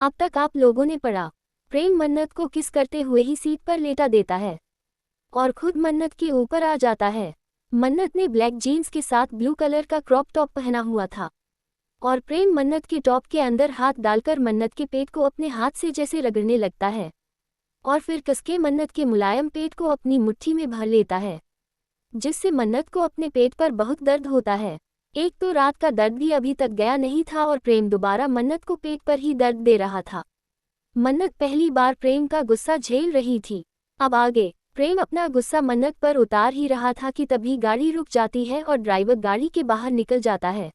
अब तक आप लोगों ने पढ़ा, प्रेम मन्नत को किस करते हुए ही सीट पर लेटा देता है और खुद मन्नत के ऊपर आ जाता है। मन्नत ने ब्लैक जीन्स के साथ ब्लू कलर का क्रॉप टॉप पहना हुआ था और प्रेम मन्नत के टॉप के अंदर हाथ डालकर मन्नत के पेट को अपने हाथ से जैसे रगड़ने लगता है और फिर कसके मन्नत के मुलायम पेट को अपनी मुट्ठी में भर लेता है, जिससे मन्नत को अपने पेट पर बहुत दर्द होता है। एक तो रात का दर्द भी अभी तक गया नहीं था और प्रेम दोबारा मन्नत को पेट पर ही दर्द दे रहा था। मन्नत पहली बार प्रेम का गुस्सा झेल रही थी। अब आगे प्रेम अपना गुस्सा मन्नत पर उतार ही रहा था कि तभी गाड़ी रुक जाती है और ड्राइवर गाड़ी के बाहर निकल जाता है।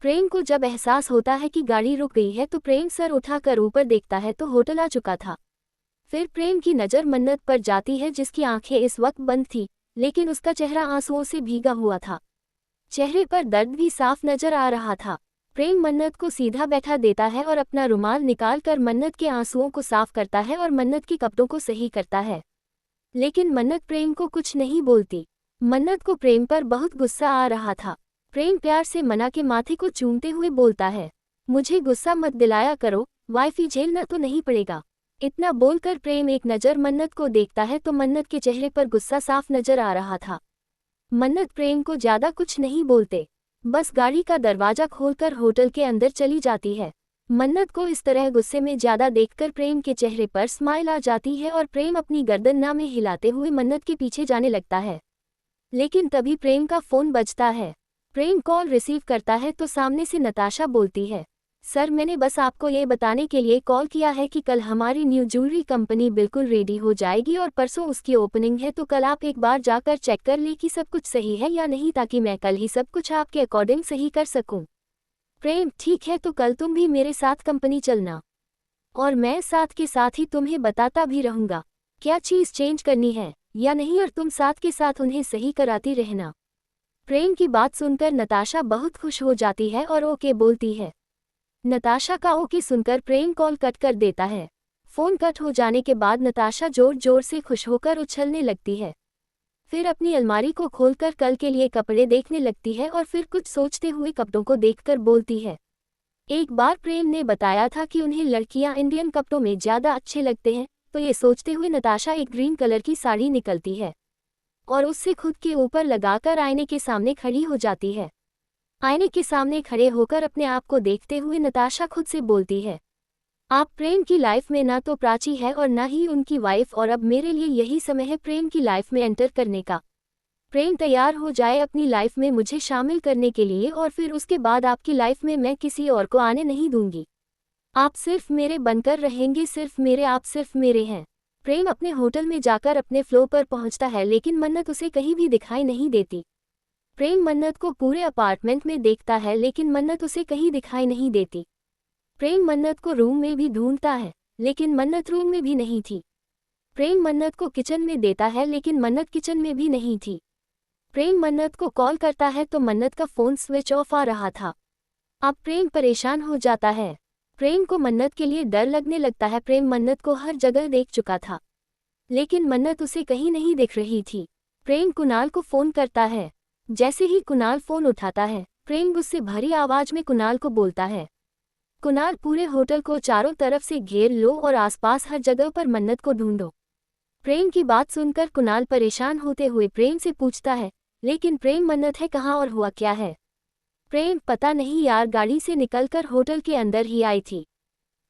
प्रेम को जब एहसास होता है कि गाड़ी रुक गई है तो प्रेम सर उठाकर ऊपर देखता है तो होटल आ चुका था। फिर प्रेम की नज़र मन्नत पर जाती है जिसकी आंखें इस वक्त बंद थी, लेकिन उसका चेहरा आंसुओं से भीगा हुआ था। चेहरे पर दर्द भी साफ नजर आ रहा था। प्रेम मन्नत को सीधा बैठा देता है और अपना रुमाल निकाल कर मन्नत के आंसुओं को साफ करता है और मन्नत के कपड़ों को सही करता है, लेकिन मन्नत प्रेम को कुछ नहीं बोलती। मन्नत को प्रेम पर बहुत गुस्सा आ रहा था। प्रेम प्यार से मना के माथे को चूमते हुए बोलता है, मुझे गुस्सा मत दिलाया करो, वाइफी झेलना तो नहीं पड़ेगा। इतना बोलकर प्रेम एक नज़र मन्नत को देखता है तो मन्नत के चेहरे पर गुस्सा साफ नजर आ रहा था। मन्नत प्रेम को ज़्यादा कुछ नहीं बोलते, बस गाड़ी का दरवाज़ा खोलकर होटल के अंदर चली जाती है। मन्नत को इस तरह गुस्से में ज़्यादा देखकर प्रेम के चेहरे पर स्माइल आ जाती है और प्रेम अपनी गर्दन ना में हिलाते हुए मन्नत के पीछे जाने लगता है। लेकिन तभी प्रेम का फ़ोन बजता है। प्रेम कॉल रिसीव करता है तो सामने से नताशा बोलती है, सर मैंने बस आपको ये बताने के लिए कॉल किया है कि कल हमारी न्यू ज्वेलरी कंपनी बिल्कुल रेडी हो जाएगी और परसों उसकी ओपनिंग है, तो कल आप एक बार जाकर चेक कर ले कि सब कुछ सही है या नहीं, ताकि मैं कल ही सब कुछ आपके अकॉर्डिंग सही कर सकूं। प्रेम, ठीक है तो कल तुम भी मेरे साथ कंपनी चलना और मैं साथ के साथ ही तुम्हें बताता भी रहूँगा क्या चीज़ चेंज करनी है या नहीं, और तुम साथ के साथ उन्हें सही कराती रहना। प्रेम की बात सुनकर नताशा बहुत खुश हो जाती है और ओके बोलती है। नताशा का ओके सुनकर प्रेम कॉल कट कर देता है। फ़ोन कट हो जाने के बाद नताशा जोर जोर से खुश होकर उछलने लगती है। फिर अपनी अलमारी को खोलकर कल के लिए कपड़े देखने लगती है और फिर कुछ सोचते हुए कपड़ों को देखकर बोलती है, एक बार प्रेम ने बताया था कि उन्हें लड़कियां इंडियन कपड़ों में ज़्यादा अच्छे लगते हैं, तो ये सोचते हुए नताशा एक ग्रीन कलर की साड़ी निकलती है और उससे खुद के ऊपर लगाकर आईने के सामने खड़ी हो जाती है। आईने के सामने खड़े होकर अपने आप को देखते हुए नताशा खुद से बोलती है, आप प्रेम की लाइफ में ना तो प्राची है और ना ही उनकी वाइफ, और अब मेरे लिए यही समय है प्रेम की लाइफ में एंटर करने का। प्रेम तैयार हो जाए अपनी लाइफ में मुझे शामिल करने के लिए और फिर उसके बाद आपकी लाइफ में मैं किसी और को आने नहीं दूंगी। आप सिर्फ मेरे बनकर रहेंगे, सिर्फ मेरे, आप सिर्फ मेरे हैं। प्रेम अपने होटल में जाकर अपने फ्लोर पर पहुंचता है, लेकिन मन्नत उसे कहीं भी दिखाई नहीं देती। प्रेम मन्नत को पूरे अपार्टमेंट में देखता है, लेकिन मन्नत उसे कहीं दिखाई नहीं देती। प्रेम मन्नत को रूम में भी ढूंढता है, लेकिन मन्नत रूम में भी नहीं थी। प्रेम मन्नत को किचन में देता है, लेकिन मन्नत किचन में भी नहीं थी। प्रेम मन्नत को कॉल करता है तो मन्नत का फ़ोन स्विच ऑफ आ रहा था। अब प्रेम परेशान हो जाता है। प्रेम को मन्नत के लिए डर लगने लगता है। प्रेम मन्नत को हर जगह देख चुका था, लेकिन मन्नत उसे कहीं नहीं दिख रही थी। प्रेम कुणाल को फ़ोन करता है। जैसे ही कुणाल फ़ोन उठाता है, प्रेम गुस्से भरी आवाज़ में कुणाल को बोलता है, कुणाल पूरे होटल को चारों तरफ से घेर लो और आसपास हर जगह पर मन्नत को ढूंढो। प्रेम की बात सुनकर कुणाल परेशान होते हुए प्रेम से पूछता है, लेकिन प्रेम मन्नत है कहाँ और हुआ क्या है? प्रेम, पता नहीं यार, गाड़ी से निकलकर होटल के अंदर ही आई थी,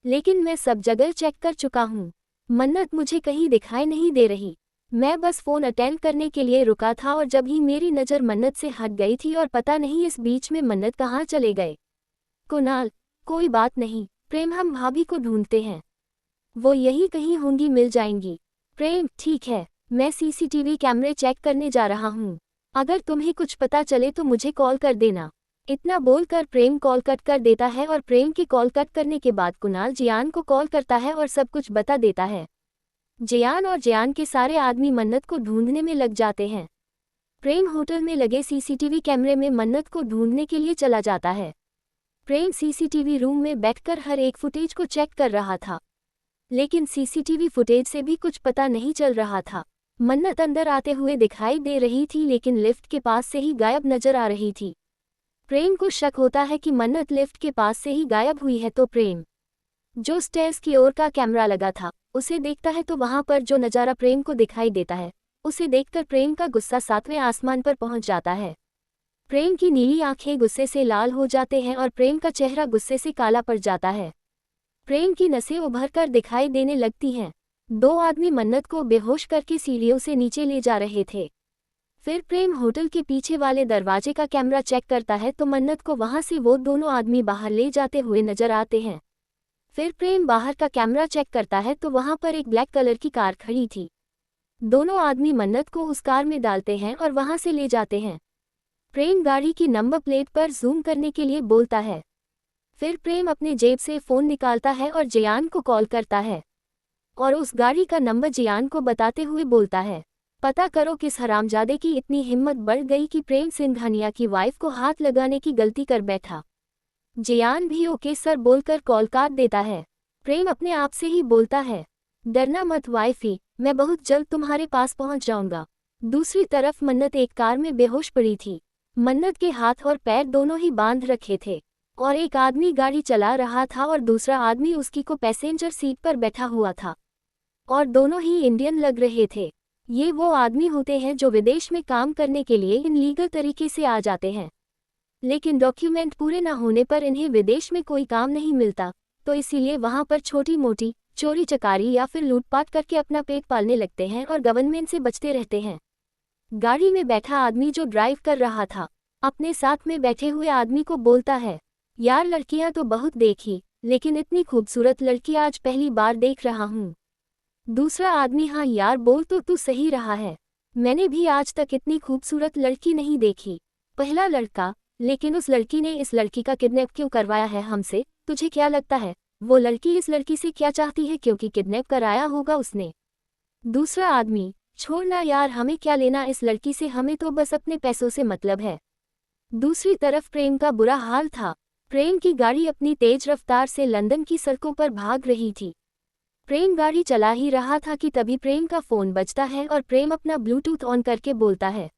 लेकिन मैं सब जगह चेक कर चुका हूँ। मन्नत मुझे कहीं दिखाई नहीं दे रही। मैं बस फ़ोन अटेंड करने के लिए रुका था और जब ही मेरी नज़र मन्नत से हट गई थी और पता नहीं इस बीच में मन्नत कहाँ चले गए। कुणाल, कोई बात नहीं प्रेम, हम भाभी को ढूंढते हैं, वो यही कहीं होंगी, मिल जाएंगी। प्रेम, ठीक है, मैं सीसीटीवी कैमरे चेक करने जा रहा हूँ, अगर तुम्हें कुछ पता चले तो मुझे कॉल कर देना। इतना बोलकर प्रेम कॉल कट कर देता है और प्रेम की कॉल कट करने के बाद कुणाल जियान को कॉल करता है और सब कुछ बता देता है। जियान और जियान के सारे आदमी मन्नत को ढूंढने में लग जाते हैं। प्रेम होटल में लगे सीसीटीवी कैमरे में मन्नत को ढूंढने के लिए चला जाता है। प्रेम सीसीटीवी रूम में बैठकर हर एक फुटेज को चेक कर रहा था, लेकिन सीसीटीवी फुटेज से भी कुछ पता नहीं चल रहा था। मन्नत अंदर आते हुए दिखाई दे रही थी, लेकिन लिफ्ट के पास से ही गायब नजर आ रही थी। प्रेम को शक होता है कि मन्नत लिफ्ट के पास से ही गायब हुई है, तो प्रेम जो स्टेयर्स की ओर का कैमरा लगा था उसे देखता है तो वहां पर जो नज़ारा प्रेम को दिखाई देता है उसे देखकर प्रेम का गुस्सा 7वें आसमान पर पहुंच जाता है। प्रेम की नीली आंखें गुस्से से लाल हो जाते हैं और प्रेम का चेहरा गुस्से से काला पड़ जाता है। प्रेम की नसें उभर कर दिखाई देने लगती हैं। दो आदमी मन्नत को बेहोश करके सीढ़ियों से नीचे ले जा रहे थे। फिर प्रेम होटल के पीछे वाले दरवाजे का कैमरा चेक करता है तो मन्नत को वहां से वो दोनों आदमी बाहर ले जाते हुए नजर आते हैं। फिर प्रेम बाहर का कैमरा चेक करता है तो वहां पर एक ब्लैक कलर की कार खड़ी थी। दोनों आदमी मन्नत को उस कार में डालते हैं और वहां से ले जाते हैं। प्रेम गाड़ी की नंबर प्लेट पर जूम करने के लिए बोलता है। फिर प्रेम अपने जेब से फ़ोन निकालता है और जियान को कॉल करता है और उस गाड़ी का नंबर जियान को बताते हुए बोलता है, पता करो किस हरामजादे की इतनी हिम्मत बढ़ गई कि प्रेम सिंघानिया की वाइफ को हाथ लगाने की गलती कर बैठा। जियान भी ओके सर बोलकर कॉल काट देता है। प्रेम अपने आप से ही बोलता है, डरना मत वाइफी, मैं बहुत जल्द तुम्हारे पास पहुंच जाऊंगा। दूसरी तरफ मन्नत एक कार में बेहोश पड़ी थी। मन्नत के हाथ और पैर दोनों ही बांध रखे थे और एक आदमी गाड़ी चला रहा था और दूसरा आदमी उसकी को पैसेंजर सीट पर बैठा हुआ था और दोनों ही इंडियन लग रहे थे। ये वो आदमी होते हैं जो विदेश में काम करने के लिए इनलीगल तरीके से आ जाते हैं, लेकिन डॉक्यूमेंट पूरे न होने पर इन्हें विदेश में कोई काम नहीं मिलता, तो इसीलिए वहां पर छोटी मोटी चोरी चकारी या फिर लूटपाट करके अपना पेट पालने लगते हैं और गवर्नमेंट से बचते रहते हैं। गाड़ी में बैठा आदमी जो ड्राइव कर रहा था अपने साथ में बैठे हुए आदमी को बोलता है, यार लड़कियां तो बहुत देखी, लेकिन इतनी खूबसूरत लड़की आज पहली बार देख रहा हूँ। दूसरा आदमी, हाँ यार बोल तो तू सही रहा है, मैंने भी आज तक इतनी खूबसूरत लड़की नहीं देखी। पहला लड़का, लेकिन उस लड़की ने इस लड़की का किडनैप क्यों करवाया है हमसे? तुझे क्या लगता है वो लड़की इस लड़की से क्या चाहती है? क्योंकि किडनैप कराया होगा उसने। दूसरा आदमी, छोड़ना यार, हमें क्या लेना इस लड़की से, हमें तो बस अपने पैसों से मतलब है। दूसरी तरफ प्रेम का बुरा हाल था। प्रेम की गाड़ी अपनी तेज रफ्तार से लंदन की सड़कों पर भाग रही थी। प्रेम गाड़ी चला ही रहा था कि तभी प्रेम का फोन बजता है और प्रेम अपना ब्लूटूथ ऑन करके बोलता है,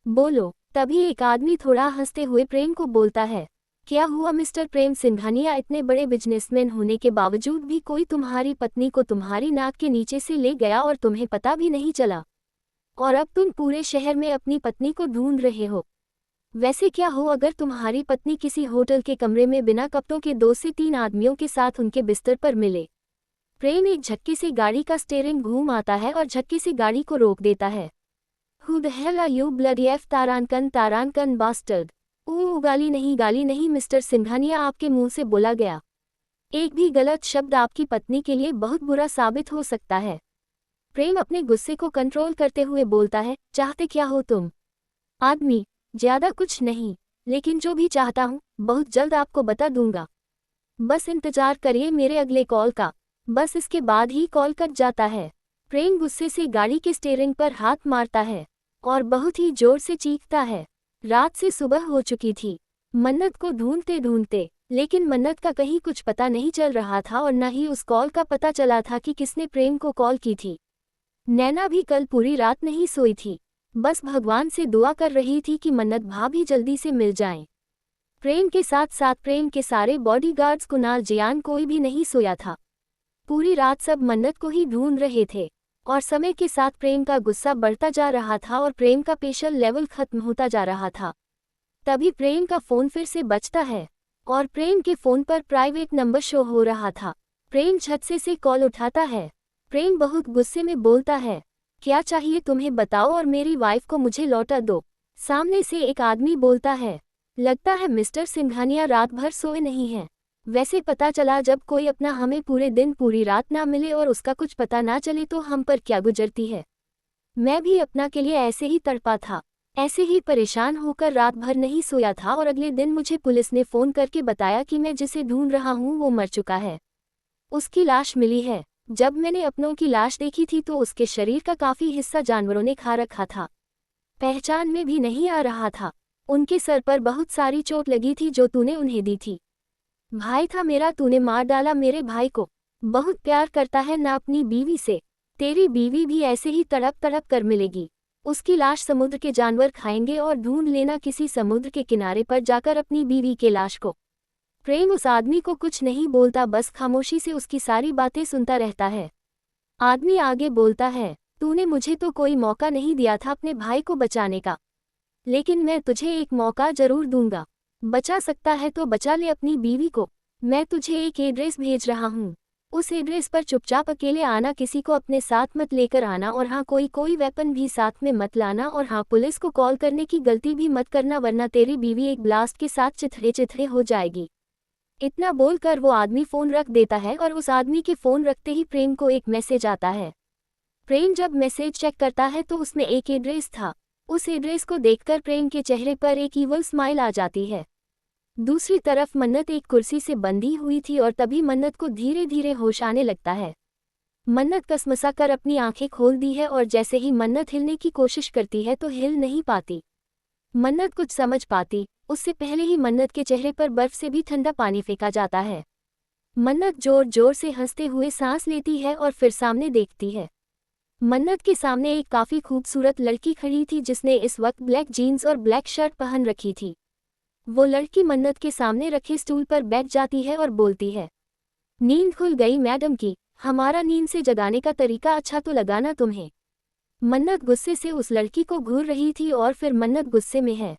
बोलो। तभी एक आदमी थोड़ा हंसते हुए प्रेम को बोलता है, क्या हुआ मिस्टर प्रेम सिंघानिया, इतने बड़े बिजनेसमैन होने के बावजूद भी कोई तुम्हारी पत्नी को तुम्हारी नाक के नीचे से ले गया और तुम्हें पता भी नहीं चला, और अब तुम पूरे शहर में अपनी पत्नी को ढूंढ रहे हो। वैसे क्या हो अगर तुम्हारी पत्नी किसी होटल के कमरे में बिना कपड़ों के 2 से 3 आदमियों के साथ उनके बिस्तर पर मिले? प्रेम एक झटके से गाड़ी का स्टीयरिंग घूम आता है और झटके से गाड़ी को रोक देता है। Who the hell are you bloody F तारानकन बास्टर्ड। गाली नहीं मिस्टर सिंघानिया, आपके मुंह से बोला गया एक भी गलत शब्द आपकी पत्नी के लिए बहुत बुरा साबित हो सकता है। प्रेम अपने गुस्से को कंट्रोल करते हुए बोलता है, चाहते क्या हो तुम? आदमी, ज्यादा कुछ नहीं, लेकिन जो भी चाहता हूँ बहुत जल्द आपको बता दूंगा, बस इंतजार करिए मेरे अगले कॉल का। बस इसके बाद ही कॉल कट जाता है। प्रेम गुस्से से गाड़ी के स्टीयरिंग पर हाथ मारता है और बहुत ही जोर से चीखता है। रात से सुबह हो चुकी थी मन्नत को ढूंढते ढूंढते, लेकिन मन्नत का कहीं कुछ पता नहीं चल रहा था और न ही उस कॉल का पता चला था कि किसने प्रेम को कॉल की थी। नैना भी कल पूरी रात नहीं सोई थी, बस भगवान से दुआ कर रही थी कि मन्नत भाभी जल्दी से मिल जाएं। प्रेम के साथ साथ प्रेम के सारे बॉडीगार्ड्स कुणाल जियान कोई भी नहीं सोया था। पूरी रात सब मन्नत को ही ढूंढ रहे थे और समय के साथ प्रेम का गुस्सा बढ़ता जा रहा था और प्रेम का पेशल लेवल खत्म होता जा रहा था। तभी प्रेम का फोन फिर से बजता है और प्रेम के फोन पर प्राइवेट नंबर शो हो रहा था। प्रेम झटसे से कॉल उठाता है। प्रेम बहुत गुस्से में बोलता है, क्या चाहिए तुम्हें बताओ और मेरी वाइफ को मुझे लौटा दो। सामने से एक आदमी बोलता है, लगता है मिस्टर सिंघानिया रात भर सोए नहीं हैं। वैसे पता चला जब कोई अपना हमें पूरे दिन पूरी रात ना मिले और उसका कुछ पता ना चले तो हम पर क्या गुजरती है। मैं भी अपना के लिए ऐसे ही तड़पा था, ऐसे ही परेशान होकर रात भर नहीं सोया था और अगले दिन मुझे पुलिस ने फ़ोन करके बताया कि मैं जिसे ढूंढ रहा हूँ वो मर चुका है, उसकी लाश मिली है। जब मैंने अपनों की लाश देखी थी तो उसके शरीर का काफ़ी हिस्सा जानवरों ने खा रखा था, पहचान में भी नहीं आ रहा था। उनके सर पर बहुत सारी चोट लगी थी जो तूने उन्हें दी थी। भाई था मेरा, तूने मार डाला मेरे भाई को। बहुत प्यार करता है ना अपनी बीवी से, तेरी बीवी भी ऐसे ही तड़प तड़प कर मिलेगी। उसकी लाश समुद्र के जानवर खाएंगे और ढूंढ लेना किसी समुद्र के किनारे पर जाकर अपनी बीवी के लाश को। प्रेम उस आदमी को कुछ नहीं बोलता, बस खामोशी से उसकी सारी बातें सुनता रहता है। आदमी आगे बोलता है, तूने मुझे तो कोई मौका नहीं दिया था अपने भाई को बचाने का, लेकिन मैं तुझे एक मौका जरूर दूंगा। बचा सकता है तो बचा ले अपनी बीवी को। मैं तुझे एक एड्रेस भेज रहा हूँ, उस एड्रेस पर चुपचाप अकेले आना, किसी को अपने साथ मत लेकर आना, और हाँ कोई वेपन भी साथ में मत लाना, और हाँ पुलिस को कॉल करने की गलती भी मत करना, वरना तेरी बीवी एक ब्लास्ट के साथ चिथड़े चिथड़े हो जाएगी। इतना बोलकर वो आदमी फ़ोन रख देता है और उस आदमी के फ़ोन रखते ही प्रेम को एक मैसेज आता है। प्रेम जब मैसेज चेक करता है तो उसमें एक एड्रेस था। उस एड्रेस को देखकर प्रेम के चेहरे पर एक ईवल स्माइल आ जाती है। दूसरी तरफ मन्नत एक कुर्सी से बंधी हुई थी और तभी मन्नत को धीरे धीरे होश आने लगता है। मन्नत कसमसा कर अपनी आंखें खोल दी है और जैसे ही मन्नत हिलने की कोशिश करती है तो हिल नहीं पाती। मन्नत कुछ समझ पाती उससे पहले ही मन्नत के चेहरे पर बर्फ से भी ठंडा पानी फेंका जाता है। मन्नत जोर जोर से हंसते हुए सांस लेती है और फिर सामने देखती है। मन्नत के सामने एक काफ़ी खूबसूरत लड़की खड़ी थी जिसने इस वक्त ब्लैक जीन्स और ब्लैक शर्ट पहन रखी थी। वो लड़की मन्नत के सामने रखे स्टूल पर बैठ जाती है और बोलती है, नींद खुल गई मैडम की, हमारा नींद से जगाने का तरीका अच्छा तो लगा ना तुम्हें। मन्नत गुस्से से उस लड़की को घूर रही थी और फिर मन्नत गुस्से में है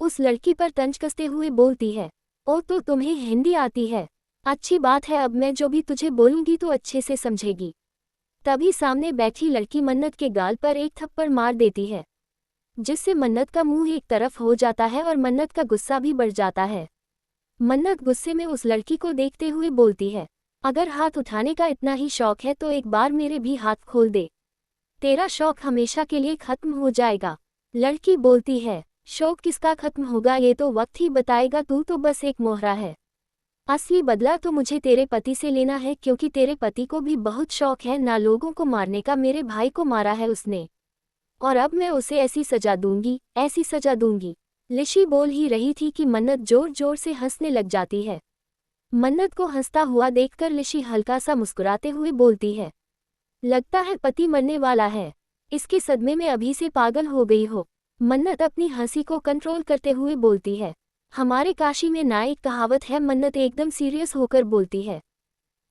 उस लड़की पर तंज कसते हुए बोलती है, ओ तो तुम्हें हिंदी आती है, अच्छी बात है, अब मैं जो भी तुझे बोलूंगी तो अच्छे से समझेगी। तभी सामने बैठी लड़की मन्नत के गाल पर एक थप्पड़ मार देती है, जिससे मन्नत का मुंह एक तरफ हो जाता है और मन्नत का गुस्सा भी बढ़ जाता है। मन्नत गुस्से में उस लड़की को देखते हुए बोलती है, अगर हाथ उठाने का इतना ही शौक है तो एक बार मेरे भी हाथ खोल दे, तेरा शौक हमेशा के लिए खत्म हो जाएगा। लड़की बोलती है, शौक किसका खत्म होगा ये तो वक्त ही बताएगा, तू तो बस एक मोहरा है, असली बदला तो मुझे तेरे पति से लेना है, क्योंकि तेरे पति को भी बहुत शौक है ना लोगों को मारने का, मेरे भाई को मारा है उसने, और अब मैं उसे ऐसी सजा दूंगी, ऐसी सजा दूंगी। लिशी बोल ही रही थी कि मन्नत जोर जोर से हंसने लग जाती है। मन्नत को हंसता हुआ देखकर लिशी हल्का सा मुस्कुराते हुए बोलती है, लगता है पति मरने वाला है, इसके सदमे में अभी से पागल हो गई हो। मन्नत अपनी हंसी को कंट्रोल करते हुए बोलती है, हमारे काशी में ना एक कहावत है। मन्नत एकदम सीरियस होकर बोलती है,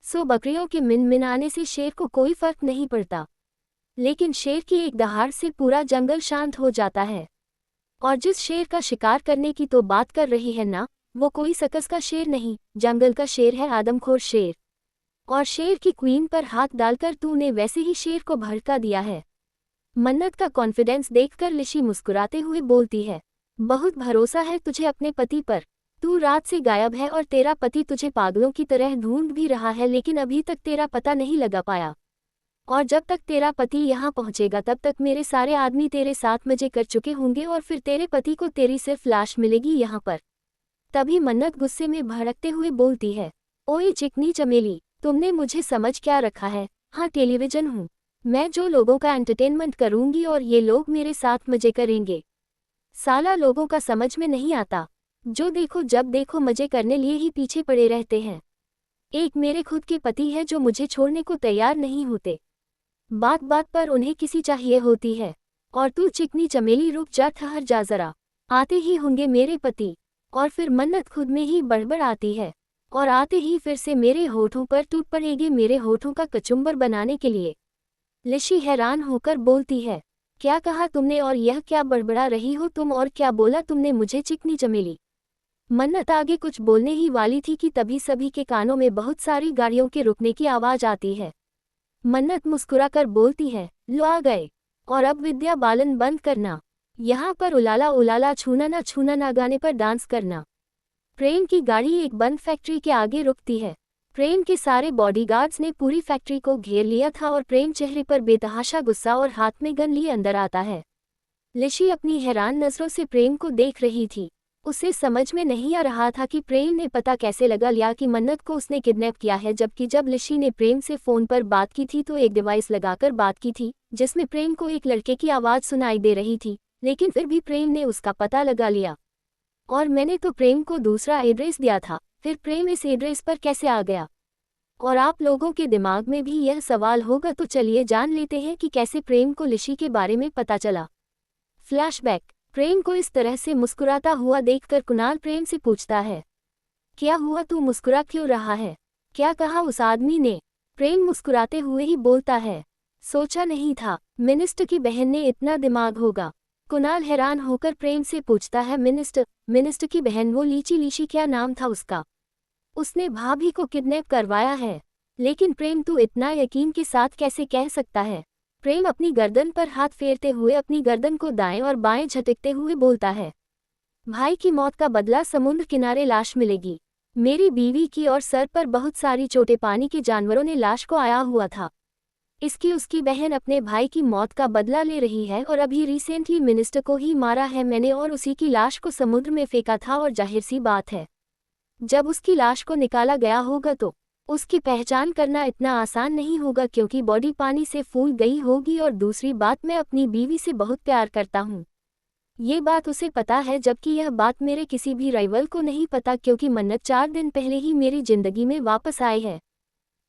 सो बकरियों के मिनमिनाने से शेर को कोई फर्क नहीं पड़ता, लेकिन शेर की एक दहाड़ से पूरा जंगल शांत हो जाता है। और जिस शेर का शिकार करने की तो बात कर रही है ना, वो कोई सकस का शेर नहीं, जंगल का शेर है, आदमखोर शेर। और शेर की क्वीन पर हाथ डालकर तूने वैसे ही शेर को भड़का दिया है। मन्नत का कॉन्फिडेंस देखकर लिशी मुस्कुराते हुए बोलती है, बहुत भरोसा है तुझे अपने पति पर, तू रात से गायब है और तेरा पति तुझे पागलों की तरह ढूंढ भी रहा है, लेकिन अभी तक तेरा पता नहीं लगा पाया। और जब तक तेरा पति यहाँ पहुँचेगा तब तक मेरे सारे आदमी तेरे साथ मजे कर चुके होंगे और फिर तेरे पति को तेरी सिर्फ लाश मिलेगी यहाँ पर। तभी मन्नत गुस्से में भड़कते हुए बोलती है, ओए चिकनी चमेली, तुमने मुझे समझ क्या रखा है? हाँ टेलीविजन हूँ मैं, जो लोगों का एंटरटेनमेंट करूंगी और ये लोग मेरे साथ मजे करेंगे। साला लोगों का समझ में नहीं आता, जो देखो जब देखो मजे करने लिए ही पीछे पड़े रहते हैं। एक मेरे खुद के पति है जो मुझे छोड़ने को तैयार नहीं होते, बात बात पर उन्हें किसी चाहिए होती है। और तू चिकनी चमेली रुक जा, ठहर जा जरा, आते ही होंगे मेरे पति। और फिर मन्नत खुद में ही बड़बड़ आती है, और आते ही फिर से मेरे होठों पर टूट पड़ेगी, मेरे होठों का कचुम्बर बनाने के लिए। लिशी हैरान होकर बोलती है, क्या कहा तुमने और यह क्या बड़बड़ा रही हो तुम, और क्या बोला तुमने मुझे चिकनी चमेली? मन्नत आगे कुछ बोलने ही वाली थी कि तभी सभी के कानों में बहुत सारी गाड़ियों के रुकने की आवाज़ आती है। मन्नत मुस्कुराकर बोलती है, लो आ गए, और अब विद्या बालन बंद करना, यहाँ पर उलाला उलाला छूना ना गाने पर डांस करना। प्रेम की गाड़ी एक बंद फैक्ट्री के आगे रुकती है। प्रेम के सारे बॉडीगार्ड्स ने पूरी फैक्ट्री को घेर लिया था और प्रेम चेहरे पर बेतहाशा गुस्सा और हाथ में गन लिए अंदर आता है। लिशी अपनी हैरान नजरों से प्रेम को देख रही थी। उसे समझ में नहीं आ रहा था कि प्रेम ने पता कैसे लगा लिया कि मन्नत को उसने किडनैप किया है, जबकि जब लिशी ने प्रेम से फ़ोन पर बात की थी तो एक डिवाइस लगाकर बात की थी जिसमें प्रेम को एक लड़के की आवाज़ सुनाई दे रही थी, लेकिन फिर भी प्रेम ने उसका पता लगा लिया। और मैंने तो प्रेम को दूसरा एड्रेस दिया था, फिर प्रेम इस एड्रेस पर कैसे आ गया? और आप लोगों के दिमाग में भी यह सवाल होगा, तो चलिए जान लेते हैं कि कैसे प्रेम को लिशी के बारे में पता चला। फ्लैशबैक। प्रेम को इस तरह से मुस्कुराता हुआ देखकर कुणाल प्रेम से पूछता है, क्या हुआ, तू मुस्कुरा क्यों रहा है? क्या कहा उस आदमी ने? प्रेम मुस्कुराते हुए ही बोलता है, सोचा नहीं था मिनिस्टर की बहन ने इतना दिमाग होगा। कुणाल हैरान होकर प्रेम से पूछता है, मिनिस्टर की बहन, वो लीची लीशी क्या नाम था उसका? उसने भाभी को किडनैप करवाया है। लेकिन प्रेम, तू इतना यकीन के साथ कैसे कह सकता है? प्रेम अपनी गर्दन पर हाथ फेरते हुए अपनी गर्दन को दाएं और बाएं झटकते हुए बोलता है, भाई की मौत का बदला समुद्र किनारे लाश मिलेगी। मेरी बीवी की और सर पर बहुत सारी चोटें, पानी के जानवरों ने लाश को आया हुआ था। इसकी उसकी बहन अपने भाई की मौत का बदला ले रही है और अभी रिसेंटली मिनिस्टर को ही मारा है मैंने और उसी की लाश को समुद्र में फेंका था। और जाहिर सी बात है, जब उसकी लाश को निकाला गया होगा तो उसकी पहचान करना इतना आसान नहीं होगा क्योंकि बॉडी पानी से फूल गई होगी। और दूसरी बात, मैं अपनी बीवी से बहुत प्यार करता हूँ। ये बात उसे पता है, जबकि यह बात मेरे किसी भी राइवल को नहीं पता क्योंकि मन्नत 4 दिन पहले ही मेरी जिंदगी में वापस आई है।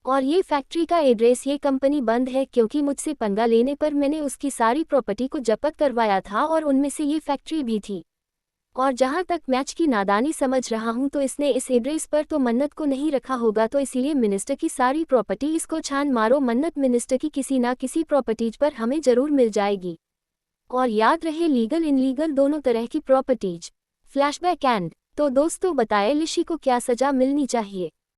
और ये फैक्ट्री का एड्रेस, ये कंपनी बंद है क्योंकि मुझसे पंगा लेने पर मैंने उसकी सारी प्रॉपर्टी को जब्त करवाया था और उनमें से ये फैक्ट्री भी थी। और जहाँ तक मैच की नादानी समझ रहा हूँ तो इसने इस एड्रेस पर तो मन्नत को नहीं रखा होगा, तो इसीलिए मिनिस्टर की सारी प्रॉपर्टी, इसको छान मारो मन्नत, मिनिस्टर की किसी ना किसी प्रॉपर्टीज पर हमें जरूर मिल जाएगी। और याद रहे, लीगल इनलीगल दोनों तरह की प्रॉपर्टीज। Flashback and. तो दोस्तों बताएं लिशी को क्या सजा मिलनी चाहिए?